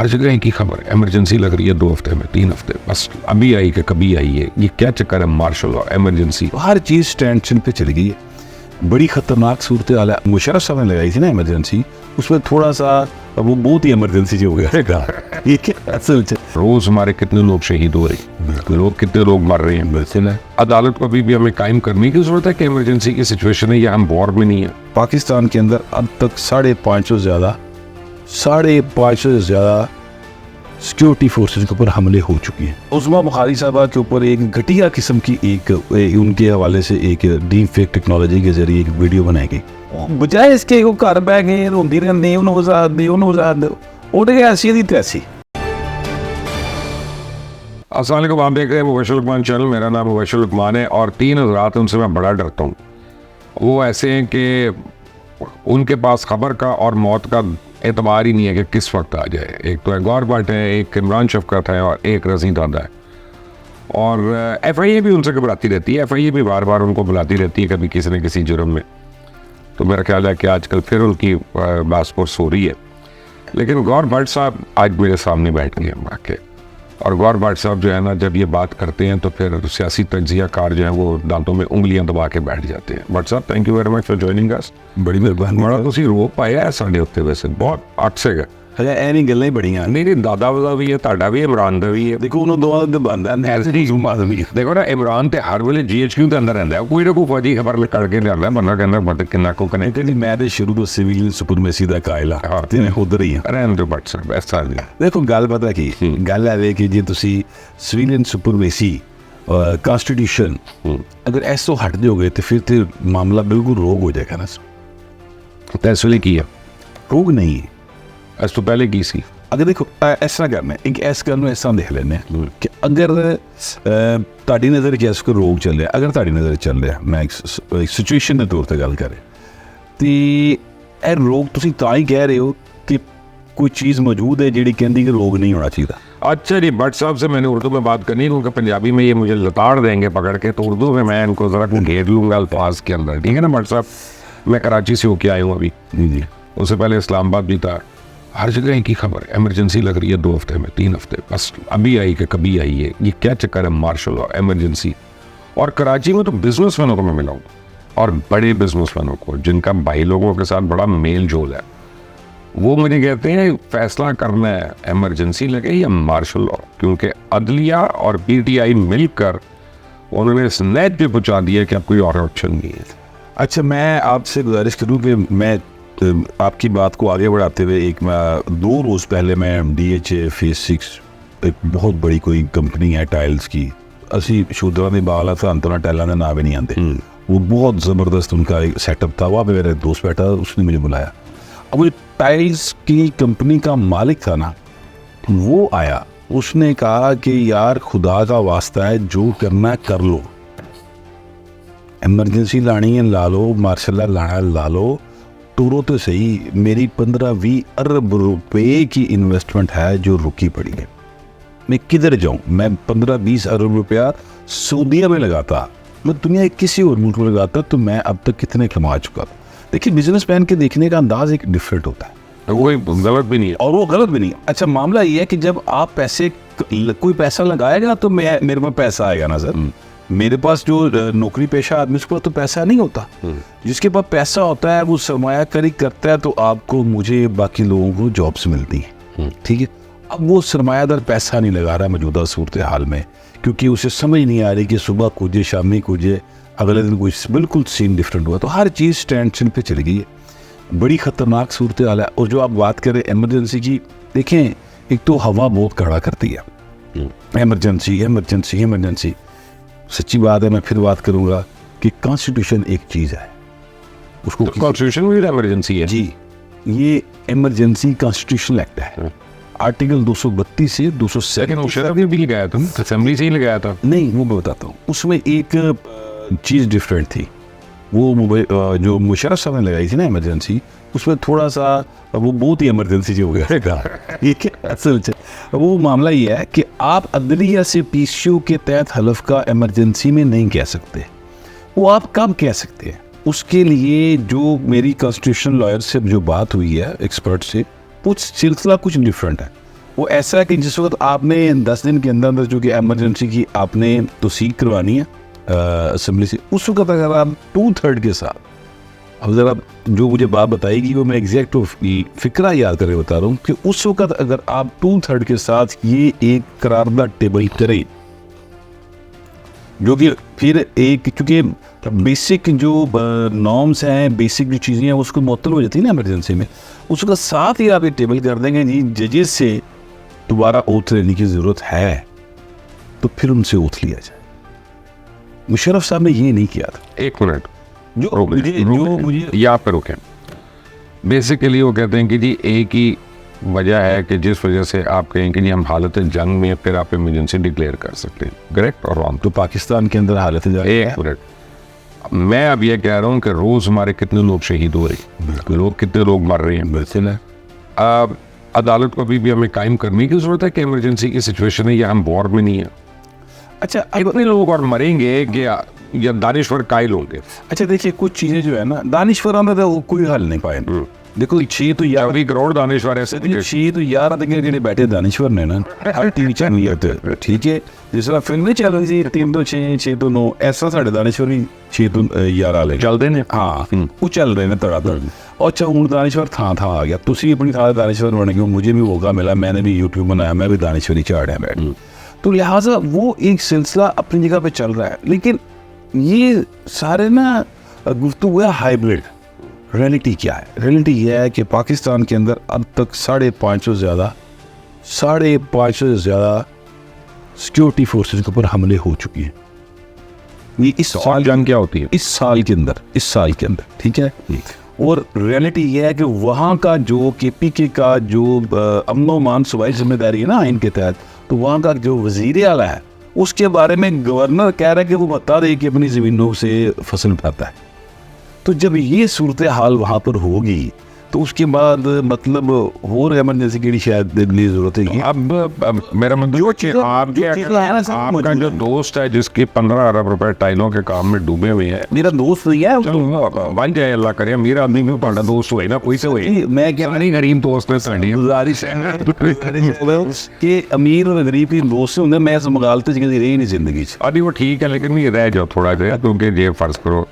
हर जगह की खबर है, इमरजेंसी लग रही है 2 हफ्ते में 3 हफ्ते, बस अभी आई कि कभी आई है। ये क्या चक्कर है मार्शल लॉ इमरजेंसी? हर चीज़ टेंशन पे चली गई है, बड़ी ख़तरनाक सूरत हाल है। मुशर्रफ साहब ने लगाई थी ना इमरजेंसी, उसमें थोड़ा सा वो बहुत ही इमरजेंसी जो हो गया ये क्या असल रोज हमारे कितने लोग शहीद हो रहे हैं, लोग कितने लोग मर रहे हैं। बिल्कुल है। अदालत को अभी भी हमें कायम करने की जरूरत है कि इमरजेंसी की सिचुएशन है या हम वॉर में नहीं है। पाकिस्तान के अंदर अब तक 550 से ज़्यादा सिक्योरिटी फोर्सेज के ऊपर हमले हो चुके हैं। उस्मा बुखारी साहबा के ऊपर एक घटिया किस्म की उनके हवाले से एक डीप फेक टेक्नोलॉजी के जरिए एक वीडियो बनाई गई। बजाय इसके वो घर बह गए रोंदी रहंदी उन्होंने वजात दी उन्होंने वजात दो उड़ गया ऐसी दी तैसी। अस्सलाम वालेकुम, आप देख रहे हैं मुबशर लुकमान चैनल। मेरा नाम मुबशर लुकमान है और 3 हज़रात उनसे मैं बड़ा डरता हूँ। वो ऐसे हैं कि उनके पास खबर का और मौत का एतबार ही नहीं है कि किस वक्त आ जाए। एक तो गौर भट्ट है, एक इमरान शफकत है और एक रज़ी दादा है। और FIA भी उनसे घबराती रहती है, FIA भी बार बार उनको बुलाती रहती है कभी किसी न किसी जुर्म में। तो मेरा ख्याल है कि आजकल फिर उनकी बासपुरस हो रही है। लेकिन गौर भट्ट साहब आज मेरे सामने बैठ गए हैं आके, और गौर भट्ट साहब जो है ना, जब ये बात करते हैं तो फिर सियासी तज्जिया कार जो है वो दांतों में उंगलियां दबा के बैठ जाते हैं। भट्ट साहब, thank you very much for joining us. बड़ी मेहरबानी। बड़ा तुसी रो पाया है साढ़े उत्ते, वैसे बहुत अच्छे गए। अरे ऐनी गल्लां ही बड़ियां नहीं दादा वादा भी है, ਤੁਹਾਡਾ भी इमरान ਦਾ भी है। देखो उन्होंने दोवां दा बंदा नैज़री जुम आदमी देखो ना, इमरान ते हर वेले GHQ ਦੇ ਅੰਦਰ ਰਹਿੰਦਾ ਹੈ, ਕੋਈ ਨਾ ਕੋਈ ਫੌਜੀ ਖਬਰ ਕਰਕੇ ਲਿਆਉਂਦਾ ਬੰਦਾ, ਕਹਿੰਦਾ ਬਟ ਕਿੰਨਾ ਕੋ ਕਨੇ कहते मैं तो शुरू तो सिविलियन सुपरमेसी का कायल हाँ ते मैं उधर ही हाँ। ਰਹਿਣ ਦਿਓ ਭੱਟ ਸਾਹਿਬ, ऐसा नहीं। देखो गल पता की गल है कि जे तुसी सिविलियन सुपरमेसी कॉन्स्टिट्यूशन अगर ऐसो हट जाओगे तो फिर तो मामला बिल्कुल रोग हो जाएगा ना। तो इस वेले की है, रोग नहीं है। इस तो पहले की सी। अगर देखो इस तरह करना एक इस गल इस तरह देख लेने कि अगर ताड़ी नज़र च इस कोई रोग चल रहा, अगर ताड़ी नज़र चल रहा, मैं एक सिचुएशन के तौर पर गल करें तो यह रोग तुसी तां ही कह रहे हो कि कोई चीज़ मौजूद है जी कहती कि रोग नहीं होना चाहिए। अच्छा जी, भट्ट साहब से मैंने उर्दू में बात करनी है क्योंकि पंजाबी में ये मुझे लताड़ देंगे पकड़ के, तो उर्दू में मैं इनको ज़रा घेर लूँगा अल्फाज के अंदर, ठीक है ना भट्ट साहब। मैं कराची से होके आया हूँ अभी जी, उससे पहले इस्लामाबाद भी था। हर जगह की खबर है, इमरजेंसी लग रही है 2 हफ्ते में 3 हफ्ते, बस अभी आई कि कभी आई है। ये क्या चक्कर है मार्शल लॉ इमरजेंसी? और कराची में तो बिजनेसमैनों को मैं मिला हूँ, और बड़े बिजनेसमैनों को जिनका भाई लोगों के साथ बड़ा मेल जोल है, वो मुझे कहते हैं फैसला करना है इमरजेंसी लगे या मार्शल लॉ, क्योंकि अदलिया और PTI मिलकर उन्होंने इस नेट पे पहुँचा दिया कि अब कोई और ऑप्शन नहीं है। अच्छा, मैं आपसे गुजारिश करूँ कि मैं आपकी बात को आगे बढ़ाते हुए 2 रोज़ पहले मैं DHA फेज 6 एक बहुत बड़ी कोई कंपनी है टाइल्स की, असी शूदरा के बाल अंतना टाइलों के नाम भी नहीं आते, वो बहुत ज़बरदस्त उनका एक सेटअप था। वहाँ पे मेरा दोस्त बैठा, उसने मुझे बुलाया। अब वो टाइल्स की कंपनी का मालिक था ना, वो आया, उसने कहा कि यार खुदा का वास्ता है, जो करना कर लो, इमरजेंसी लानी है ला लो, मार्शल लॉ लाना है ला लो, टूरो तो सही। मेरी 15-20 अरब रुपए की इन्वेस्टमेंट है जो रुकी पड़ी है, मैं किधर जाऊं? मैं 15-20 अरब रुपया सऊदीया में लगाता, मैं दुनिया के किसी और मुल्क में लगाता तो मैं अब तक कितने कमा चुका था। देखिए, बिजनेसमैन के देखने का अंदाज एक डिफरेंट होता है, तो कोई गलत भी नहीं है और वो गलत भी नहीं है। अच्छा, मामला ये है कि जब आप कोई पैसा लगाएगा तो मेरे पास पैसा आएगा ना सर। मेरे पास जो नौकरी पेशा आदमी उसके पास तो पैसा नहीं होता, जिसके पास पैसा होता है वो सरमायाकारी करता है, तो आपको मुझे बाकी लोगों को जॉब्स मिलती हैं, ठीक है। अब वो सरमायादार पैसा नहीं लगा रहा मौजूदा सूरत हाल में, क्योंकि उसे समझ नहीं आ रही कि सुबह कूजे शामी कूजे, अगले दिन कोई बिल्कुल सीन डिफरेंट हुआ। तो हर चीज़ टेंशन पे चली गई है, बड़ी ख़तरनाक सूरत हाल है। और जो आप बात करें इमरजेंसी की, देखें एक तो हवा बहुत कड़ा करती है, इमरजेंसी इमरजेंसी इमरजेंसी। सच्ची बात है, मैं फिर बात करूंगा कि कॉन्स्टिट्यूशन एक चीज़ है, उसको तो कॉन्स्टिट्यूशन में इमरजेंसी है जी। ये इमरजेंसी कॉन्स्टिट्यूशनल एक्ट है, आर्टिकल 232 से 207 भी लगाया तुम असेंबली से ही लगाया था। नहीं, वो मैं बताता हूँ, उसमें एक चीज़ डिफरेंट थी। वो जो मुशर्रफ साहब ने लगाई थी ना इमरजेंसी, उसमें थोड़ा सा वो बहुत ही इमरजेंसी जो हो गया ये क्या असल वो मामला ये है कि आप अदलिया से PCO के तहत हलफ का इमरजेंसी में नहीं कह सकते। वो आप कब कह सकते हैं? उसके लिए जो मेरी कॉन्स्टिट्यूशनल लॉयर से जो बात हुई है एक्सपर्ट से, कुछ सिलसिला कुछ डिफरेंट है। वो ऐसा है कि जिस वक्त आपने 10 दिन के अंदर अंदर जो कि एमरजेंसी की आपने तौसीक करवानी है असेंबली से, उस वक्त अगर आप 2/3 के साथ, अब ज़रा जो मुझे बात बताएगी वो मैं एग्जैक्ट फिक्रा याद करके बता रहा हूँ कि उस वक्त अगर आप 2/3 के साथ ये एक करारदाद टेबल करें, जो कि फिर एक, चूँकि बेसिक जो नॉर्म्स हैं, बेसिक जो चीज़ें हैं उसको मुअत्तल हो जाती है ना इमरजेंसी में, उसके साथ ही आप ये टेबल कर देंगे जी जजेस से दोबारा ओथ लेने की ज़रूरत है, तो फिर उनसे ओथ लिया जाए। मुशर्रफ साहब ने ये नहीं किया था। एक मिनट जो मुझे यहाँ पे रुकें। बेसिकली वो कहते हैं कि जी एक ही वजह है कि जिस वजह से आप कहें कि जी हम हालत जंग में फिर आप इमरजेंसी डिक्लेयर कर सकते हैं, करेक्ट और रॉन्ग? तो पाकिस्तान के अंदर हालत एक मिनट, मैं अब ये कह रहा हूँ कि रोज़ हमारे कितने लोग शहीद हो रहे हैं, लोग कितने लोग मर रहे हैं। बिल्कुल है। अब अदालत को भी हमें कायम करने की ज़रूरत है कि इमरजेंसी की सिचुएशन है या हम वॉर में नहीं है। अच्छा इतने लोग और मरेंगे कि या दानिश्वर कायल होंगे। अच्छा देखिए, कुछ चीज़ें जो है ना दानिश्वर में तो कोई हल नहीं पाए। देखो 6 तो यार 24 करोड़ दानिश्वर ऐसे थे। 6 तो यार ਜਿਹੜੇ बैठे दानिश्वर ने ना हर टीवी चैनल ਤੇ ठीक है, जिस तरह फिल्म नहीं चल रही थी 3 ਤੋਂ 6 6 ਤੋਂ 9, ऐसा साढ़े दानिश्वर भी 6 ਤੋਂ 11 ਵਾਲੇ ਚੱਲਦੇ ਨੇ। हाँ वो चल रहे हैं तड़ातड़। और अच्छा हूँ दानिश्वर ਥਾਂ आ गया, तुसी अपनी थां दानिश्वर बन गए, मुझे भी मौका मिला, मैंने भी यूट्यूब बनाया, मैं भी दानिश्वरी चाड़िया बैठ, तो लिहाजा वो एक सिलसिला अपनी जगह पे चल रहा है। लेकिन ये सारे ना गुफ्तगू है हाइब्रिड। रियलिटी क्या है? रियलिटी यह है कि पाकिस्तान के अंदर अब तक 550 से ज़्यादा सिक्योरिटी फोर्सेस के ऊपर हमले हो चुके हैं। ये इस साल जंग क्या होती है? इस साल के अंदर ठीक है। और रियलिटी यह है कि वहाँ का जो KPK का जो अमन व अमान सूबाई जिम्मेदारी है ना आइन के तहत, तो वहाँ का जो वज़ीर आला है उसके बारे में गवर्नर कह रहा है कि वो बता दे कि अपनी ज़मीनों से फसल उठाता है। तो जब ये सूरत हाल वहाँ पर होगी तो उसके बाद मतलब और इमरजेंसी की शायद दिल्ली जरूरत है। अब मेरा मतलब आपका जो दोस्त है जिसके 15 अरब रुपए टाइलों के काम में डूबे हुए हैं, मेरा दोस्त नहीं है, बन जाए अल्लाह करे, मेरा आदमी में पढ़ा दोस्त हुए ना कोई से हुए, मैं क्या नहीं गरीब दोस्त है साड़ी गुजारिश है कि अमीर और गरीब की दोस्त होंगे, मैं इस मुगालते कभी रही नहीं जिंदगी। अभी वो ठीक है, लेकिन ये रह जाओ थोड़ा जिहा, क्योंकि जे फर्ज करो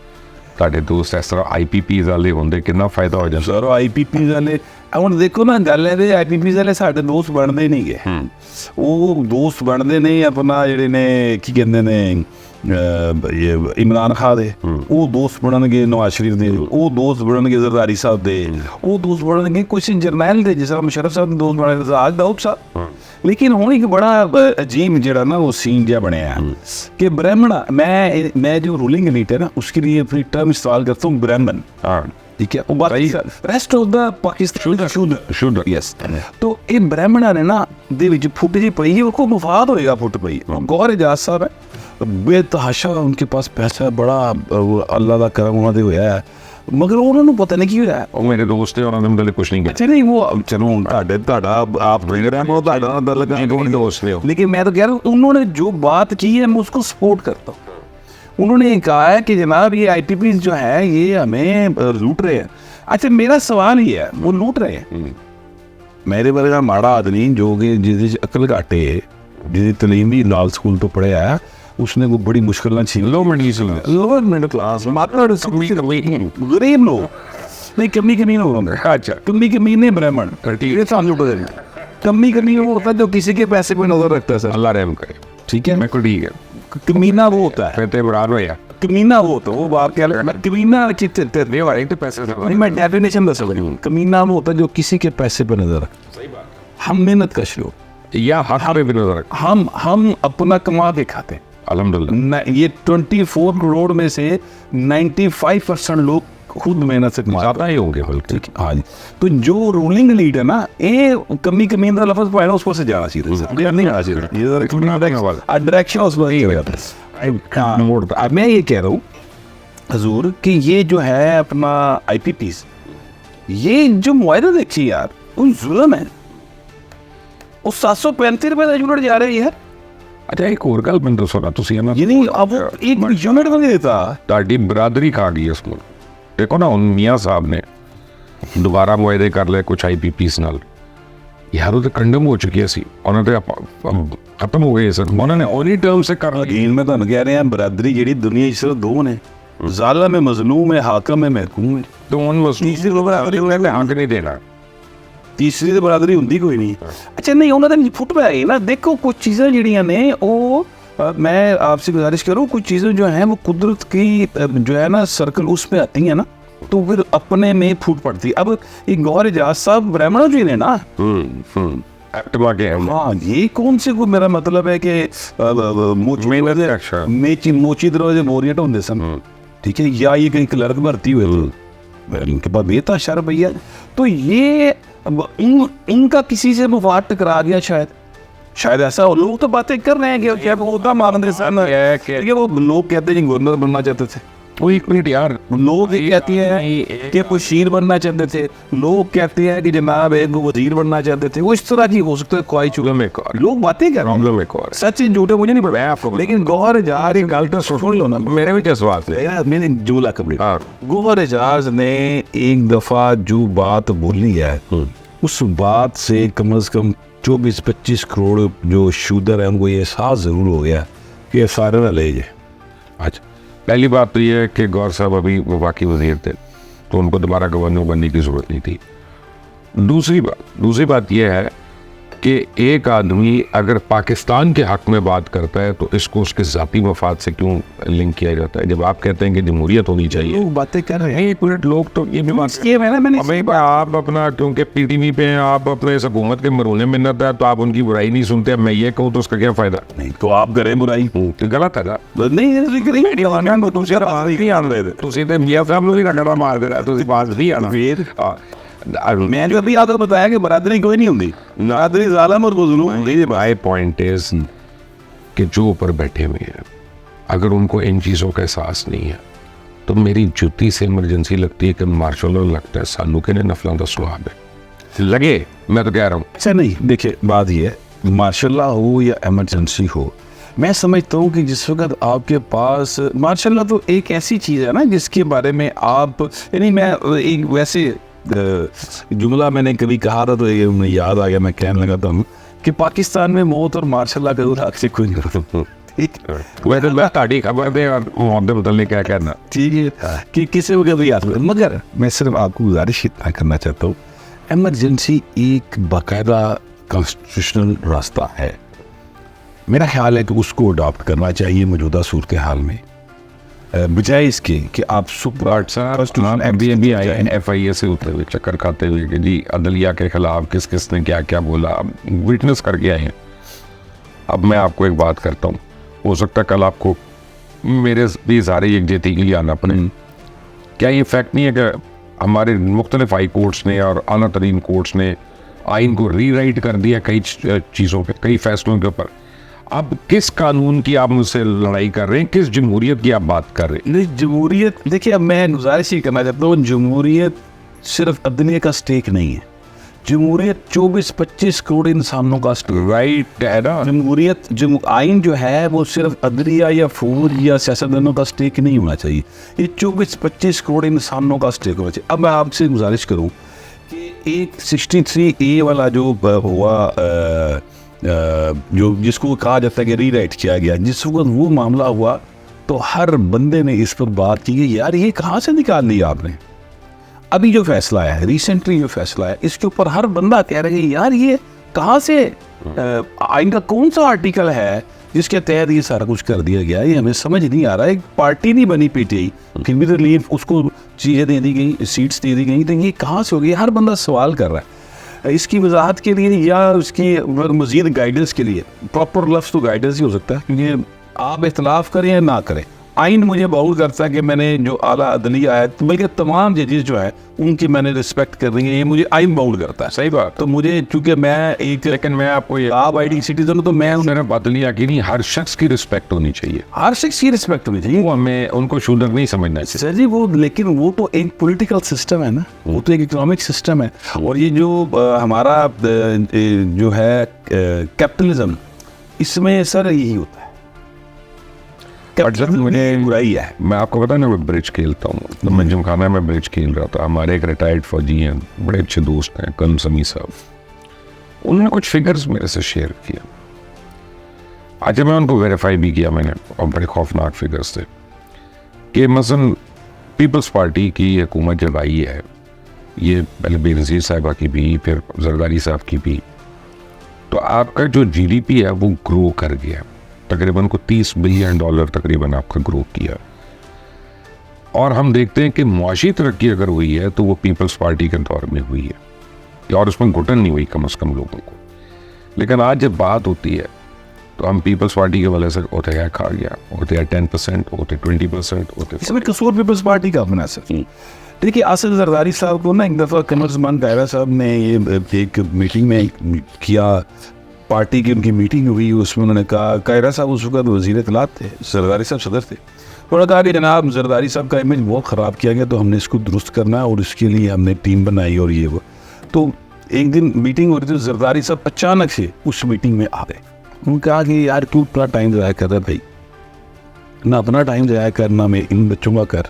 ਤੁਹਾਡੇ ਦੋਸਤ ਇਸ ਤਰ੍ਹਾਂ IPPs ਵਾਲੇ ਹੁੰਦੇ ਕਿੰਨਾ ਫਾਇਦਾ ਹੋ ਜਾਂਦਾ। ਸਰ IPPs ਵਾਲੇ ਹੁਣ ਦੇਖੋ ਨਾ ਗੱਲ ਹੈ ਤੇ IPPs ਵਾਲੇ ਸਾਡੇ ਦੋਸਤ ਬਣਦੇ ਨਹੀਂ ਗੇ। ਉਹ ਦੋਸਤ ਬਣਦੇ ਨੇ ਆਪਣਾ ਜਿਹੜੇ ਨੇ ਕੀ ਕਹਿੰਦੇ ਨੇ ਇਮਰਾਨ ਖਾਨ ਦੇ, ਉਹ ਦੋਸਤ ਬਣਨਗੇ ਨਵਾਜ਼ ਸ਼ਰੀਫ ਦੇ, ਉਹ ਦੋਸਤ ਬਣਨਗੇ ਜ਼ਰਦਾਰੀ ਸਾਹਿਬ ਦੇ, ਉਹ ਦੋਸਤ ਬਣਨਗੇ ਕੁਝ ਜਰਨੈਲ ਦੇ, ਜਿਸ ਤਰ੍ਹਾਂ ਮੁਸ਼ਰਫ ਸਾਹਿਬ ਦੇ ਦੋਸਤ ਬਣੇ ਰਜ਼ਾਕ ਦਾਊਦ ਸਾਹਿਬ। लेकिन हुण एक बड़ा अजीब जरा ना वो सीन जहा बनया कि ब्राह्मण, मैं जो रूलिंग एलीट है ना उसके लिए अपनी टर्म इस्तेमाल करता हूँ ब्राह्मण, ठीक है, रेस्ट ऑफ द पाकिस्तान शुद्ध यस। तो ये ब्राह्मणा ने ना दे विच फुट जी पई है, उनको मुफाद होएगा फुट पई। गौर एजाज साहब है बेतहाशा, उनके पास पैसा बड़ा, अल्लाह का करम उन्होंने होया है, मगर उन्होंने पता नहीं क्यों है। ਉਹ ਮੇਰੇ ਦੋਸਤ ਹੈ, ਉਹਨਾਂ ਨੇ ਮਤਲਬ ਕੁਝ नहीं किया। अच्छा नहीं वो चलो ਤੁਹਾਡਾ आप दोस्त हो, लेकिन मैं तो कह रहा हूँ उन्होंने जो बात की है मैं उसको सपोर्ट करता हूँ। उन्होंने कहा है कि जनाब ये IPPs जो है ये हमें लूट रहे हैं। अच्छा मेरा सवाल ही है, वो लूट रहे हैं, मेरे वर्गा माड़ा आदमी जो कि जिस अकल घट है, जिसकी तलीम भी लाल स्कूल तो पढ़िया है, उसने वो बड़ी मुश्किल ना छीन लोअर मिडिल क्लास गरीब लोग नहीं, कमी लोग, अच्छा कमी नहीं ब्राह्मण कमी वो होता है जो किसी के पैसे पे नजर रखता है। सर अल्लाह रहम करे, ठीक है, मैं को ठीक है। कमीना वो होता है, फिर तो इमरान भैया कमीना वो होता है, वो बात क्या कमीना नहीं वाले तो पैसे नहीं, मैं डेफिनेशन दस रही। कमीना वो होता है जो किसी के पैसे पे नजर रखता। सही बात। हम मेहनत कश लोग या हक पे भी नजर रख, हम अपना कमा के खाते हैं अल्हम्दुलिल्लाह। ये 24 करोड़ में से 95% लोग खुद मेहनत से ज़्यादा ही होंगे बल्कि। हाँ जी, तो जो रूलिंग लीड है ना ये कमी का लफ्ज़ पाया उस पर से जाना चाहिए, नहीं आना चाहिए, ये डायरेक्शन उस पर। अब मैं ये कह रहा हूँ हजूर कि ये जो है अपना IPPs, ये जो मुआहदा देखिए यार, वो जुल्म है, वो 735 रुपये का यूनिट जा रहे हैं। अच्छा एक और गल मैं दसो ना, तुसी ना ये नहीं अब वो एक यूनिट नहीं देता, ताड़ी बरादरी खा गई इसमें। देखो ना उन मियाँ साहब ने दोबारा मुआहदे कर ले कुछ IPPs नाल, यार वो तो कंडम हो चुकी है सी उन्होंने तो खत्म हो गई सर उन्होंने ओनी टर्म से कर अगेन मैं ਤੁਹਾਨੂੰ ਕਹਿ ਰਿਹਾ ਬਰਾਦਰੀ ਜਿਹੜੀ ਦੁਨੀਆ 'ਚ ਸਿਰਫ ਦੋ ਨੇ ਜ਼ਾलिम है मजलूम है हाकिम है महकूम है तो उन तीसरी उन्होंने हक नहीं देना ਤੀਸਰੀ ਤੇ ਬਰਾਦਰੀ ਹੁੰਦੀ ਕੋਈ ਨਹੀਂ ਅੱਛਾ नहीं ਉਹਨਾਂ ਦੇ ਫੁੱਟ ਪੈ ਗਈ ਨਾ देखो कुछ चीज़ें ਜਿਹੜੀਆਂ ਨੇ ਉਹ मैं आपसे गुजारिश करूँ कुछ चीज़ें जो हैं वो कुदरत की जो है ना सर्कल उसमें आती हैं ना तो फिर अपने में फूट पड़ती अब ये गौर एजाज साहब ब्राह्मणों जी ने ना हाँ ये कौन से को मेरा मतलब है कि मोची दरवाजे बोरियट होंगे सन ठीक है या ये कहीं क्लर्क भर्ती हुए तो इनके पास बेता शर भैया तो ये इनका किसी से मुफाद टकरा गया शायद ऐसा हो लोग तो बातें कर रहे हैं कि होता मारने से वो लोग कहते हैं गवर्नर बनना चाहते थे वो एक मिनट यार लोग कहते हैं कि मुशीर बनना चाहते थे लोग कहते हैं कि जनाब एक वजीर बनना चाहते थे वो इस तरह की हो सकता है कोई चुगल में लोग बातें कर रहे हैं सच झूठे मुझे नहीं पता आपको लेकिन गौहर एजाज गल तो सुन लो ना मेरे भी क्या सवाल है मैंने जूला कबड़ी गौहर एजाज ने एक दफा जो बात बोली है उस बात से कम 24-25 करोड़ जो शूदर है उनको ये एहसास जरूर हो गया कि सारे ना ले जाए अच्छा पहली बात तो ये है कि गौर साहब अभी वफाकी वजीर थे तो उनको दोबारा गवर्नर बनने की ज़रूरत नहीं थी दूसरी बात यह है कि एक आदमी अगर पाकिस्तान के हक़ में बात करता है तो इसको उसके ज़ाती मफाद से क्यों लिंक किया जाता है जब आप कहते हैं कि जमहूरियत होनी चाहिए लोग बातें कर रहे हैं एक मिनट लोग तो ये भी बात मैंने आप अपना क्योंकि PTV पे हैं आप अपने इस हुकूमत के मरूने मिन्नत है तो आप उनकी बुराई नहीं सुनते मैं ये कहूँ तो उसका क्या फ़ायदा नहीं तो आप करें बुराई तो गलत है ना मैं जो अभी आपको बताया कि बरादरी कोई नहीं होती बरादरी ज़ालिम और मज़लूम होती माय पॉइंट इज कि जो ऊपर बैठे हुए हैं अगर उनको इन चीज़ों का एहसास नहीं है तो मेरी जुती से इमरजेंसी लगती है कि मार्शल लॉ लगता है सानू के नफलों का स्वाब है लगे मैं तो कह रहा हूँ अच्छा नहीं देखिए बात ये है मार्शल लॉ हो या इमरजेंसी हो मैं समझता हूँ कि जिस वक्त आपके पास मार्शल लॉ तो एक ऐसी चीज़ है ना जिसके बारे में आप यानी मैं एक वैसे जुमला मैंने कभी कहा था तो ये मुझे याद आ गया मैं कहने लगा था कि पाकिस्तान में मौत और मार्शल लॉ का उल्लेख से कोई नहीं वैसे मैं ताड़ी खबर दे और मुद्दे बदलने क्या कहना ठीक है कि किसी को कभी याद मगर मैं सिर्फ आपको गुजारिश इतना करना चाहता हूँ एमरजेंसी एक बाकायदा कॉन्स्टिट्यूशनल रास्ता है मेरा ख्याल है कि उसको अडॉप्ट करना चाहिए मौजूदा सूरत हाल में बजाय इसके कि आप अभी आए FIA से उतरे हुए चक्कर खाते हुए कि जी अदलिया के खिलाफ किस किस ने क्या क्या बोला विटनेस करके आए हैं अब मैं आपको एक बात करता हूँ हो सकता है कल आपको मेरे भी सारे यकजहती के लिए आना पड़े क्या ये फैक्ट नहीं है कि हमारे मुख्तलिफ हाई कोर्ट्स ने और आला तरीन कोर्ट्स ने आइन को रीराइट कर दिया कई चीज़ों पे कई फैसलों के ऊपर अब किस कानून की आप मुझसे लड़ाई कर रहे हैं किस जमहूरियत की आप बात कर रहे हैं नहीं जमहूरियत देखिए अब मैं गुजारिश ही करना चाहता हूँ जमहूरियत सिर्फ अदलिया का स्टेक नहीं है जमहूरियत 24-25 करोड़ इंसानों का स्टेक राइट है ना जमहूरियत आइन जो है वो सिर्फ अदलिया या फौज या सियासतदानों का स्टेक नहीं होना चाहिए ये 24-25 करोड़ इंसानों का स्टेक होना चाहिए अब मैं आपसे गुजारिश करूँ कि एक 63A वाला जो हुआ जो जिसको कहा जाता है कि रीराइट किया गया जिस वक्त वो मामला हुआ तो हर बंदे ने इस पर बात की कि यार ये कहाँ से निकाल लिया आपने अभी जो फैसला है रिसेंटली जो फैसला है इसके ऊपर हर बंदा कह रहा है कि यार ये कहाँ से आइन का कौन सा आर्टिकल है जिसके तहत ये सारा कुछ कर दिया गया ये हमें समझ नहीं आ रहा है एक पार्टी नहीं बनी PTI फिर भी रिलीफ उसको चीज़ें दे दी गई सीट्स दे दी गई तो ये कहाँ से हो गई हर बंदा सवाल कर रहा है इसकी वजाहत के लिए या उसकी मज़ीद गाइडेंस के लिए प्रॉपर लफ्ज़ तो गाइडेंस ही हो सकता है क्योंकि आप इख्तलाफ करें या ना करें आइन मुझे बाउल करता है कि मैंने जो आला अदलिया है तो बल्कि तमाम जजेस जो है उनकी मैंने रिस्पेक्ट कर रही है ये मुझे आइन बाउल करता है सही बात तो मुझे चूँकि मैं एक लेकिन मैं आपको आप ID सिटीजन हूँ तो मैं सिर्फ अदलिया की नहीं हर शख्स की रिस्पेक्ट होनी चाहिए हर शख्स की रिस्पेक्ट होनी चाहिए वो हमें उनको शूदर नहीं समझना चाहिए सर जी वो लेकिन वो तो एक पॉलिटिकल सिस्टम है ना वो तो एक इकोनॉमिक सिस्टम है और ये जो हमारा जो है कैपिटलिज्म इसमें सर यही होता है मुझे बुराई है मैं आपको पता है ना मैं ब्रिज खेलता हूँ तो मैं जिमखाना में ब्रिज खेल रहा था हमारे एक रिटायर्ड फौजी हैं बड़े अच्छे दोस्त हैं कर्नल समी साहब उन्होंने कुछ फिगर्स मेरे से शेयर किया। अच्छा, मैं उनको वेरीफाई भी किया मैंने, और बड़े खौफनाक फिगर्स थे कि मसलन पीपल्स पार्टी की हुकूमत जब आई है, ये पहले बेनज़ीर साहिबा की भी, फिर जरदारी साहब की भी, तो आपका जो जीडीपी है वो ग्रो कर गया, तकरीबन को $30 बिलियन तकरीबन आपका ग्रो किया। और हम देखते हैं कि मुआशी तरक्की अगर हुई है तो वो पीपल्स पार्टी के दौर में हुई है, और उसमें घुटन नहीं हुई कम से कम लोगों को। लेकिन आज जब बात होती है तो हम पीपल्स पार्टी के वजह से होते हैं खा गया, होते हैं 10%, होते 20%, होते। इसमें कसूर पीपल्स पार्टी का अपना सर। देखिए, आसिफ जरदारी साहब को ना एक दफ़ा कमरजमान कायरा साहब ने ये एक मीटिंग में किया, पार्टी की उनकी मीटिंग हुई, उसमें उन्होंने कहा, कायरा साहब उस वक्त वज़ीर इत्तलात थे, जरदारी साहब सदर थे, उन्होंने कहा कि जनाब जरदारी साहब का इमेज बहुत ख़राब किया गया, तो हमने इसको दुरुस्त करना है और इसके लिए हमने टीम बनाई और ये वो। तो एक दिन मीटिंग हो रही थी, जरदारी साहब अचानक से उस मीटिंग में आ गए। उन्होंने कहा कि यार तू अपना टाइम ज़ाया कर रहा है भाई, ना अपना टाइम ज़ाया कर, ना मैं इन बच्चों का कर,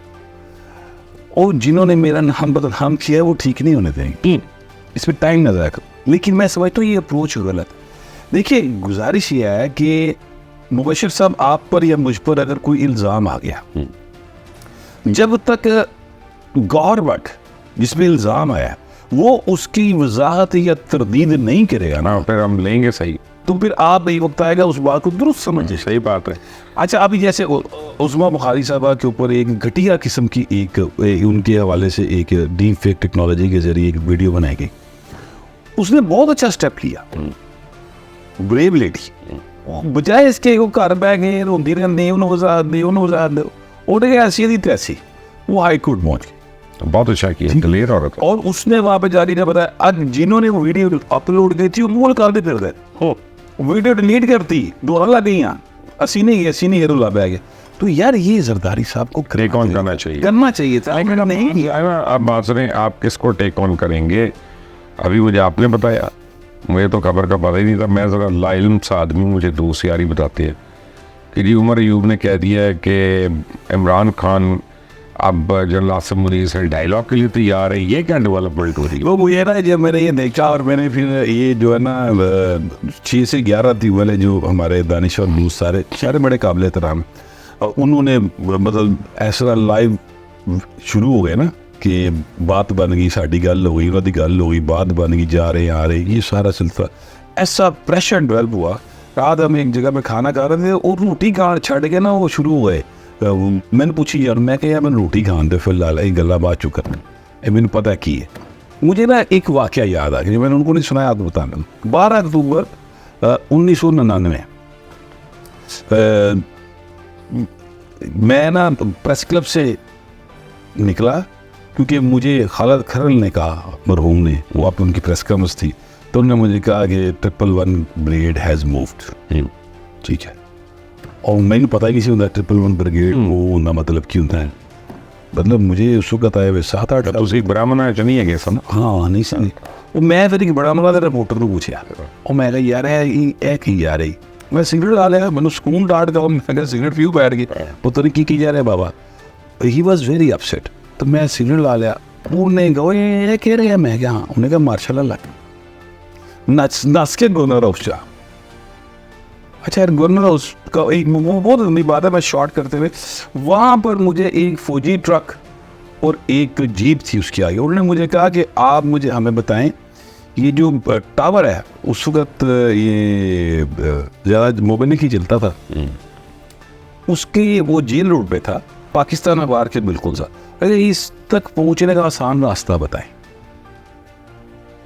और जिन्होंने मेरा नाम बदनाम किया है वो ठीक नहीं होने देंगे, इसमें टाइम ना ज़ाया कर। लेकिन मैं समझता हूँ ये अप्रोच गलत। देखिए, गुजारिश ये है कि मुबशिर साहब, आप पर या मुझ पर अगर कोई इल्ज़ाम आ गया, जब तक गवर्नमेंट जिसमें इल्ज़ाम आया वो उसकी वजाहत या तरदीद नहीं करेगा ना, फिर हम लेंगे सही, तो फिर आप एक वक्त आएगा उस बात को दुरुस्त समझे। सही बात है। अच्छा, अभी जैसे उस्मा बुखारी साहबा के ऊपर एक घटिया किस्म की एक उनके हवाले से एक डीप फेक टेक्नोलॉजी के जरिए एक वीडियो बनाई गई, उसने बहुत अच्छा स्टेप लिया, ब्रेव लेडी, बजाय इसके वो घर बह गए रोंदी रहती, उन्होंने वजाहत दो, उठ गया ऐसी थी तैसी, वो हाई कोर्ट पहुंच गई। बहुत अच्छा किया, क्लियर हो रहा था। और उसने वहां पे जारी ने बताया, आज जिन्होंने वो वीडियो अपलोड की थी वो मूल कर दे फिर गए, वीडियो डिलीट करती, दोबारा लग गई, असी नहीं रुला बह गया। तो यार ये जरदारी साहब को टेक ऑन करना चाहिए था, नहीं। आप बात सुने, आप किसको टेक ऑन करेंगे? अभी मुझे आपने बताया, मुझे तो खबर का पता ही नहीं था। मैं ज़रा लाइल्म सा आदमी, मुझे दोस्त यारी बताते हैं कि जी उमर अयूब ने कह दिया है कि इमरान खान अब जनरल आसिफ मुनीर से डायलॉग के लिए तैयार है। ये क्या डेवलपमेंट हो रही है? वो मुझे ना, जब मैंने ये देखा और मैंने फिर ये जो है ना 6 से 11 थी वाले जो हमारे दानिश और दूस सारे बड़े काबिल एहतराम, और उन्होंने मतलब ऐसा लाइव शुरू हो गए ना कि बात बन गई, साड़ी गल हो गई, उन्होंने गल हो गई, बात बन गई, जा रहे आ रहे, ये सारा सिलसिला ऐसा प्रेशर डेवलप हुआ। रात हम एक जगह पे खाना खा रहे थे और रोटी खान छड़ के ना वो शुरू हो गए। मैंने पूछी यार, मैं क्या मैं रोटी खान दे फिलहाल ये गल्ला बात चुका मैंने पता की है। मुझे ना एक वाक़या याद आ गया, मैंने उनको नहीं सुनाया, आपको बताना। 12 अक्टूबर 1999 मैं ना प्रेस क्लब से निकला, क्योंकि मुझे खालिद खरल ने कहा, मरहूम ने, वो आप उनकी प्रेस कॉन्फ्रेंस थी, तो उन्होंने मुझे कहा कि 111 ब्रिगेड हैज़ मूव्ड। ठीक है, और मैंने पता ही नहीं सी होता 111 ब्रिगेड वो ना मतलब क्यों होता है, मतलब मुझे उस वक्त आए हुए 7-8 उसी ब्राह्मण नहीं है कैसा ना? हाँ नहीं सही। वो मैं फिर एक बड़ा मला रिपोर्टर को पूछा, और मैं कहा यार है कि यार है, मैं सिगरेट ला लिया, मैंने स्कून डाट का, मैं कहा सिगरेट पीऊ बैठ गई, पता नहीं की जा रहा है बाबा। ही वॉज वेरी अपसेट, तो मैं सिगरेट ला लिया, उन्हें कहा ये कह रहे हैं, मैं क्या, हाँ, उन्हें कहा मार्शल अल्लाह नस के गवर्नर हाउस जा। अच्छा यार, गवर्नर हाउस का एक बहुत लंबी बात है, मैं शॉर्ट करते हुए, वहाँ पर मुझे एक फौजी ट्रक और एक जीप थी उसके आगे। उन्होंने मुझे कहा कि आप मुझे हमें बताएं, ये जो टावर है उस वक्त ये ज़्यादा मोबाइल नहीं चलता था, उसके वो जेल रोड पे था, पाकिस्तान अखबार के बिल्कुल सा, अरे इस तक पहुँचने का आसान रास्ता बताएं।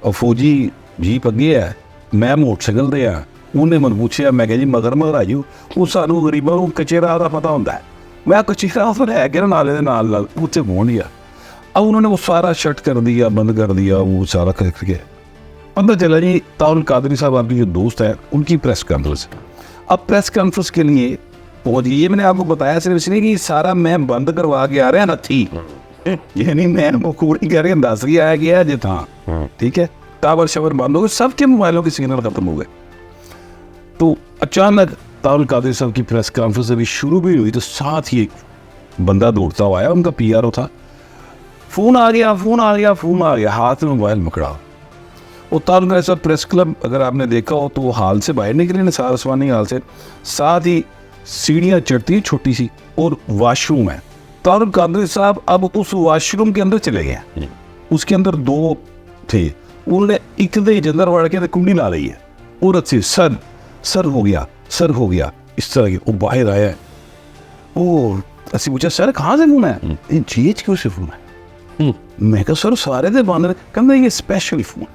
और फौजी जीप अगे है, मैं मोटरसाइकिल दे आ, उन्हें मन पूछा, मैं कहा जी मगर आइयो, वो सानू गरीबों को कच्चे राह का पता होंगे, मैं कच्ची राह तो है कि नाले नाल उत्थे पहुँच गया। अब उन्होंने वो सारा शट कर दिया, बंद कर दिया, वो सारा करके पता चला जी ताउल कादरी साहब आपके जो दोस्त हैं उनकी प्रेस कॉन्फ्रेंस। अब प्रेस कॉन्फ्रेंस के लिए पहुँच गई, ये मैंने आपको बताया सिर्फ इसलिए कि सारा मैं बंद करवा के आ रहा ना थी, यानी मैं वो कूड़ी कह रही दस गया है कि जी था, ठीक है, टावर शावर बंद हो गए, सबके मोबाइलों के सिग्नल खत्म हो गए। तो अचानक ताउल कादरी साहब की प्रेस कॉन्फ्रेंस अभी शुरू भी हुई, तो साथ ही एक बंदा दौड़ता हुआ आया, उनका PRO था, फ़ोन आ गया, हाथ में मोबाइल पकड़ा, तारुल ऐसा प्रेस क्लब अगर आपने देखा हो तो वो हाल से बाहर निकले ना, सारसवानी हाल से, साथ ही सीढ़ियाँ चढ़ती है छोटी सी और वॉशरूम है। तारुल कादरी साहब अब उस वॉशरूम के अंदर चले गए, उसके अंदर 2 थे, उन्होंने एक दे अंदर वड़ के कुंडी ला रही है औरत से, सर हो गया, सर हो गया, इस तरह की। वो बाहर आया है, ओ असि पूछा सर कहाँ से फोन है, जीएच क्यों से फोन है? मैं कहा सर सारे दे बंद ने, कहंदा ये स्पेशल फोन।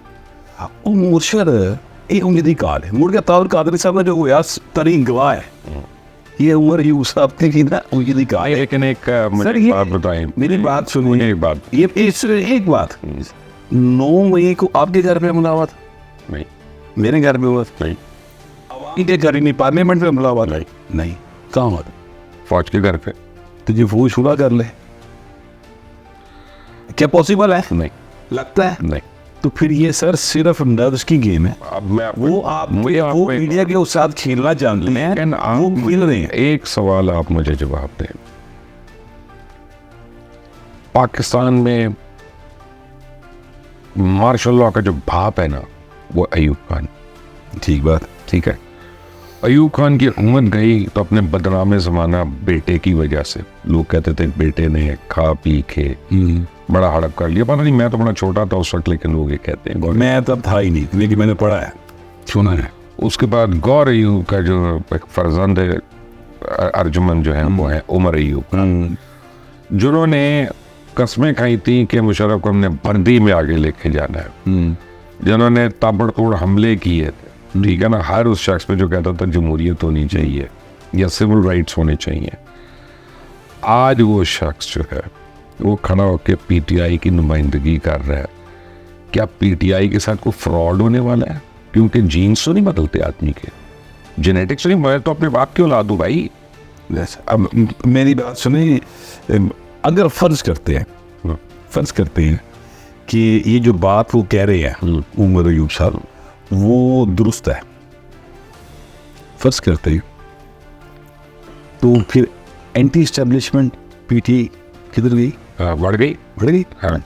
ਉਹ ਮੁਰਸ਼ਦ ਇਹ उम्र ਦੀ ਕਾਲ ਹੈ। ਮੁੜ ਕੇ ਤਾरुल कादरी साहब ने जो होया तरीन गवाह है, ये उम्र ही उस आपके की ना उम्र की काल है। लेकिन एक सर मुझे ये बात बताएं, मेरी बात सुनिए, एक बात, ये एक बात, 9 मई को आपके घर पे हमला हुआ था, नहीं मेरे घर में हुआ था, नहीं, इनके घर ही नहीं, पार्लियामेंट में हमला हुआ था, नहीं, कहाँ हुआ था? फौज के घर पे, तो ये वो शुरा कर ले, क्या पॉसिबल है? नहीं लगता है नहीं। तो फिर ये सर सिर्फ नर्व्स की गेम है। अब मैं वो आप वो मीडिया के साथ खेलना जानते हैं, लेकिन वो खेल रहे हैं। एक सवाल आप मुझे जवाब दें, पाकिस्तान में मार्शल लॉ का जो बाप है ना वो अयूब खान, ठीक बात, ठीक है। अयूब खान की हुकूमत गई तो अपने बदनामे ज़माना बेटे की वजह से, लोग कहते थे बेटे ने खा पी के बड़ा हड़प कर लिया, पता नहीं, मैं तो बड़ा छोटा था उस वक्त, लेकिन लोग ये कहते हैं। मैं तब था ही नहीं, लेकिन मैंने पढ़ा है, सुना है। उसके बाद गौर अयूब का जो एक फर्जंद अर्जुमन जो है वो है उमर अयूब, जिन्होंने कस्में खाई थी कि मुशर्रफ को हमने बंदी में आगे लेके जाना है, जिन्होंने ताबड़तोड़ हमले किए थे, ठीक है ना, हर उस शख्स पे जो कहता था जमहूरियत होनी चाहिए या सिविल राइट्स होने चाहिए। आज वो शख्स जो है वो खड़ा होकर पीटीआई की नुमाइंदगी कर रहा है। क्या पीटीआई के साथ कोई फ्रॉड होने वाला है? क्योंकि जीन्स तो नहीं बदलते आदमी के, जेनेटिक्स नहीं, मैं तो अपने बाप क्यों ला दूं भाई? अब मेरी बात सुनिए, अगर फर्ज करते हैं कि ये जो बात वो कह रहे हैं उमर अयूब साहब वो दुरुस्त है, फर्ज करते हैं, तो फिर एंटी एस्टेब्लिशमेंट पीटी किधर गई? बढ़ गई। हाँ।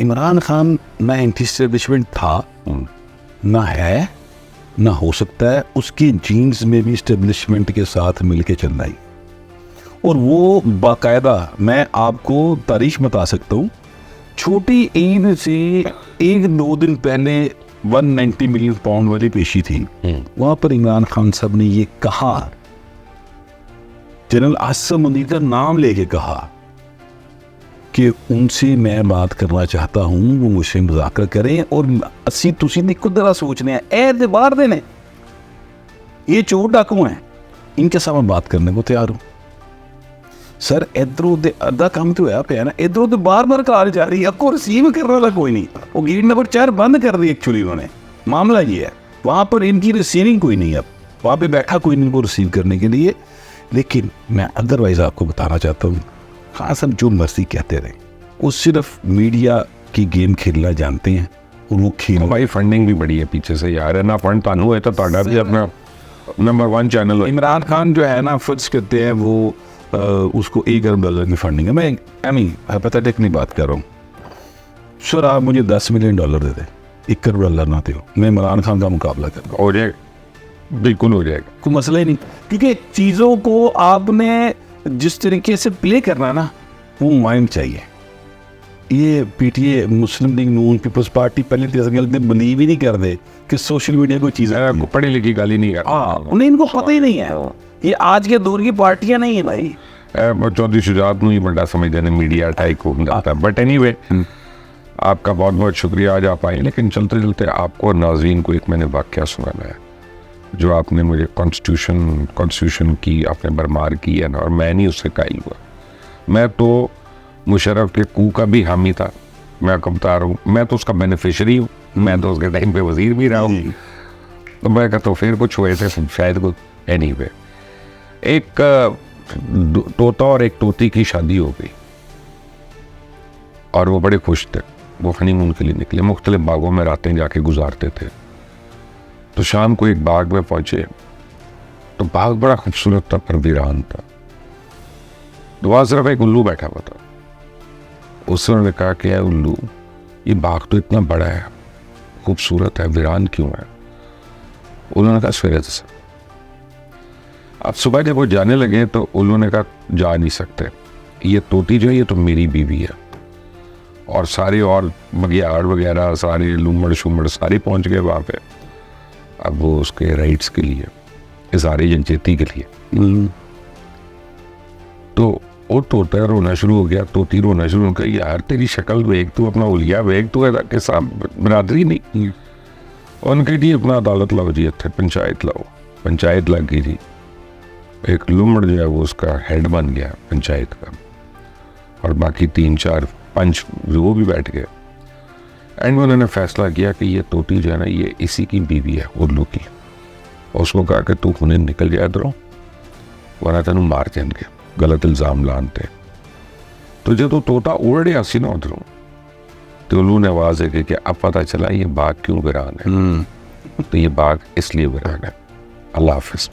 इमरान खान ना एंटी एस्टेब्लिशमेंट था, ना है, ना हो सकता है, उसकी जीन्स में भी एस्टेब्लिशमेंट के साथ मिलके चलना ही। और वो बाकायदा, मैं आपको तारीख बता सकता हूँ, छोटी ईद से 1-2 दिन पहले 190 मिलियन पाउंड वाली पेशी थी, वहाँ पर इमरान खान साहब ने ये कहा, जनरल आसिम मुनीर का नाम लेके कहा कि उनसे मैं बात करना चाहता हूँ, वो मुझसे मुज़ाकरा करें, और असी तुसी ने खुद जरा सोचने हैं, एतबार देने, ये चोर डाकू हैं, इनके साथ मैं बात करने को तैयार हूँ। सर इधरों दे अद्धा काम तो होया पे ना, इधरों तो बार कॉल जा रही है, आपको रिसीव करने वाला कोई नहीं, वो गेट नंबर 4 बंद कर दी एक्चुअली उन्होंने, मामला ये है, वहाँ पर इनकी रिसीविंग कोई नहीं है, अब वहाँ पे बैठा कोई नहीं इनको रिसीव करने के लिए। लेकिन मैं अदरवाइज आपको बताना चाहता हूँ, खान साहब जो मर्जी कहते रहे, वो सिर्फ मीडिया की गेम खेलना जानते हैं, और वो खेल भाई फंडिंग भी बड़ी है पीछे से यार, है ना, फंड तानू है तो ताड़ा भी अपना नंबर 1 चैनल। इमरान खान जो है ना, फर्ज करते हैं वो उसको $1 अरब की फंडिंग है, मैं हाइपोथेटिक नहीं बात कर रहा हूँ, सर आप मुझे $10 मिलियन दे दे, $1 अरब ना दे, मैं इमरान खान का मुकाबला करूँगा, हो जाएगा, बिल्कुल हो जाएगा, कोई मसला ही नहीं, क्योंकि चीज़ों को आपने जिस तरीके से प्ले करना ना, वो माइंड चाहिए। ये पीटीए मुस्लिम लीग नून पीपल्स पार्टी पहले बिलीव ही नहीं कर दे कि सोशल मीडिया कोई चीज़ है, पढ़ी लिखी गाली नहीं कर, हाँ उन्हें इनको पता ही नहीं है, ये आज के दौर की पार्टियां नहीं है भाई। चौधरी शुजात ही बड़ा समझते हैं मीडिया टाइप हो जाता है। बट एनीवे, आपका बहुत बहुत शुक्रिया आज आप आए। लेकिन चलते चलते आपको नाज़रीन को एक मैंने वाक़या सुनाना है जो आपने मुझे कॉन्स्टिट्यूशन की आपने बरमार की है ना, और मैं नहीं उससे कायल हुआ। मैं तो मुशर्रफ के कू का भी हामी था, मैं आपको बता रहा हूँ, मैं तो उसका बेनिफिशरी हूँ, मैं तो उसके टाइम पे वजीर भी रहा हूँ, तो मैं कहता हूँ फिर कुछ हुए थे शायद को। एनीवे, एक तोता और एक तोती की शादी हो गई और वो बड़े खुश थे। वो हनीमून के लिए निकले, मुख्तलिफ बागों में रातें जाके गुजारते थे। तो शाम को एक बाग में पहुंचे तो बाग बड़ा खूबसूरत था पर वीरान था। तो वहाँ सिर्फ एक उल्लू बैठा हुआ था। उसने कहा कि उल्लू, ये बाग तो इतना बड़ा है, खूबसूरत है, वीरान क्यों है? उन्होंने कहा सवेरे से। अब सुबह जब वो जाने लगे तो उन्होंने कहा जा नहीं सकते, ये तोती जो है ये तो मेरी बीवी है। और सारे और बगियाड़ वगैरह सारे लूमड़ शुमड़ सारे पहुंच गए वहाँ पे। अब वो उसके राइट्स के लिए, इज़हार यकजहती के लिए। तो वो तोता रोना शुरू हो गया, तोती रोना शुरू हो गया, यार तेरी शक्ल वेख, तू अपना उलिया वेख, तू के साथ बरादरी नहीं। उनके जी अपना अदालत लाओ जी, इतने पंचायत लाओ। पंचायत लग गई जी, एक लुमड़ जो है वो उसका हेड बन गया पंचायत का, और बाकी 3-4 पंच वो भी बैठ गए। एंड में उन्होंने फैसला किया कि ये तोती जो है ना ये इसी की बीवी है, उल्लू की। और उसको कहा कि तू हुने निकल जाए इधरों, वरना तेन मार देंगे, गलत इल्ज़ाम लानते। तो जो तो तोता उड़ रहा सी ना उधरों, तो उल्लू ने आवाज़ है कि अब पता चला ये बाघ क्यों वीरान है। तो ये बाघ इसलिए वीरान है। अल्लाह हाफिज़।